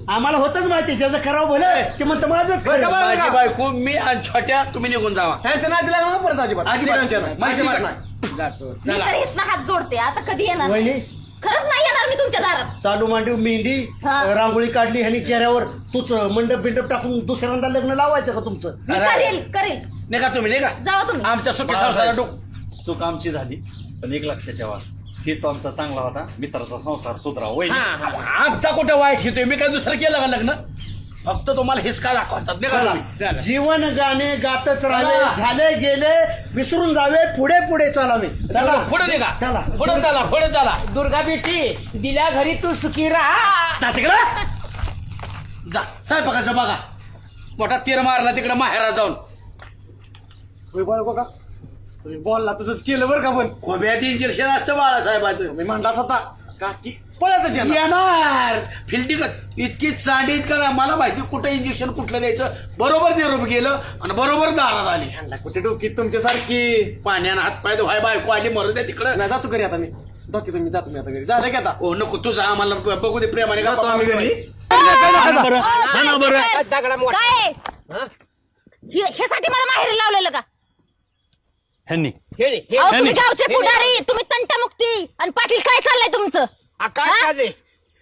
आम्हाला होतच माहिती ज्याचं करावं भलं ते म्हणतं माझंच खरं. माझी बायको मी आणि छोट्या तुम्ही निघून जावा. ह्यांच्या नादी लागला परत अजिबात अजिबात नाही. जातो. मी चला. तर इथनं हात जोडते आता कधी येणार वहिनी खरंच नाही येणार मी तुमच्या दारात. चालू मांडीव मेहंदी हा. रांगोळी काढली ह्यानी चेहऱ्यावर तूच मंडप बिंडप टाकून दुसऱ्यांदा लग्न लावायचं का तुमचं? मी अरे. करेल निघा तुम्ही निघा. जावा तुम्ही. आमच्या सुखी संसाराला डोक. चूक आमची झाली पण एक लक्षात ठेवा हे तो आमचा चांगला होता मित्राचा संसार सुधरावा वय आमचा कुठं वाईट येतोय मी काय दुसरं केलं का लग्न फक्त तुम्हाला हिसका दाखवतात निघा तुम्ही. जीवन गाणे गातच राहावे चला. झाले गेले विसरून जावे पुढे पुढे चालावे. चला पुढे निघा. चला. पुढे चला पुढे चला. दुर्गा बेटी दिल्या घरी तू सुखी राहा. जा तिकडं जा स्वयंपाकाचं बघा मोठा तीर मारला तिकडे माहेरा जाऊन. का तुम्ही बोलला तसंच केलं बरं का पण खोब्यात इंजेक्शन असतं बाळासाहेबाचं. मी म्हणला स्वतः का की पळतच येणार. येणार फिल्डिंग इतकी चांडीत करा मला माहिती कुठं इंजेक्शन कुठलं द्यायचं बरोबर निरोप गेलं आणि बरोबर दारात आली. ह्यांना कुठे डोकीत तुमच्यासारखी पाण्यानं हात पाय धुवाय बायको आली मरू द्या तिकडं. नाही जातो घरी आता मी डोकी तुम्ही जातो मी आता घरी झालं की आता ओ नको तुझा आम्हाला बघू दे प्रेमाने जातो आम्ही घरी. काय ह्यासाठी मला माहेरी लावलेलं का? ह्यांनी अहो, तुम्ही गावचे पुढारी तुम्ही तंटामुक्ती आणि पाटील काय चाललंय तुमचं? काय हा? चाललंय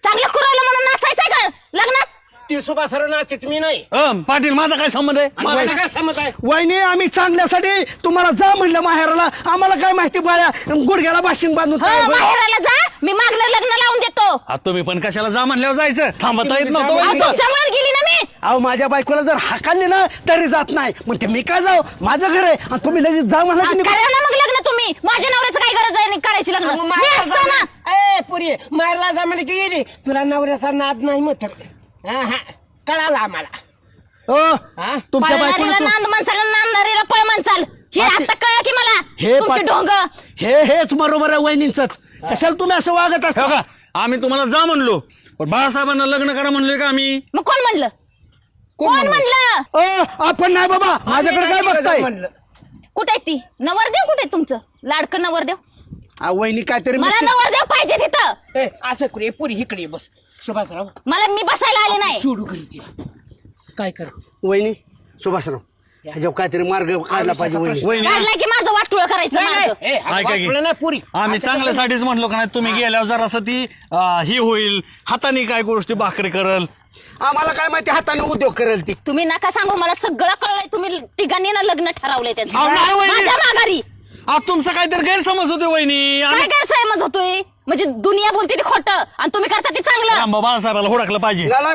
चांगलं कुरायला म्हणून नाचायचंय का लग्नात? ती सुभासर नाचत मी नाही पाटील माझा काय संबंध आहे? आणि मला काय समज आहे वहिनी आम्ही चांगल्यासाठी तुम्हाला जा म्हणलं माहेराला आम्हाला काय माहिती बाया गुडघ्याला बाशिंग बांधून हो माहेराला जा मी मागलं लग्न लावून देतो. तुम्ही पण कशाला जा म्हणल्यावर जायचं थांबता येत नव्हतं अहो, वहिनी. तुमच्यामुळे गेली ना मी. अहो माझ्या बायकोला जर हाकालली ना तरी जात नाही म्हणते मी काय जाऊ माझं घर आहे आणि तुम्ही लगेच जा म्हणला की करा ना मग लग्न तुम्ही. माझ्या नवऱ्याचं काय गरज आहे करायची लग्न? मी असतो ना. ए पुरी मारला जा म्हणजे की गेली तुला नवऱ्याचा नाद नाही मग कळाला आम्हाला हो, तुमच्या पळणारीला बायकोला नांद म्हणसाल नांदणारीला पळ म्हणसाल हे आता कळलं की मला हे तुमची पाट- ढोंग. हेच बरोबर आहे वहिनींचच कशाला तुम्ही असं वागत हो असता का आम्ही तुम्हाला जा म्हणलो पण बाळासाहेबांना लग्न करा म्हणलोय का आम्ही मग कोण म्हणलं? कोण म्हणलं? आपण नाही बाबा माझ्याकडे काय बघताय कुठे आहे ती नवरदेव? कुठे आहे तुमचं लाडकं नवरदेव? वहिनी काहीतरी मला मिस्टेक- नवरदेव पाहिजे तिथं. ए असं करू पुरी इकडे बस सुभासराव मला मी बसायला आले नाही. सोडू घरी तिला काय कर वहिनी सुभाषराव ह्याच्यावर काहीतरी मार्ग काढला पाहिजे वहिनी. वहिनी काढलाय की माझं वाटुळ करायचं मार्ग. ऐका की. ना पुरी आम्ही चांगल्यासाठीच म्हणलो का नाही तुम्ही गेल्यावर जरासं ती ही होईल हाताने काय गोष्टी भाकरी करल आम्हाला काय माहिती हाताने उद्योग करेल ती. तुम्ही नका सांगू मला सगळं कळलंय. तुम्ही तिघांनी ना लग्न ठरवलंय त्यांचं अहो, नाही वहिनी. माझ्या माघारी. तुमचा काहीतरी गैरसमज होतो वहिनी काय काय समज होतोय म्हणजे दुनिया बोलते ते खोटं आणि तुम्ही करता ते चांगलं. बाळासाहेबाला हुडकलं पाहिजे याला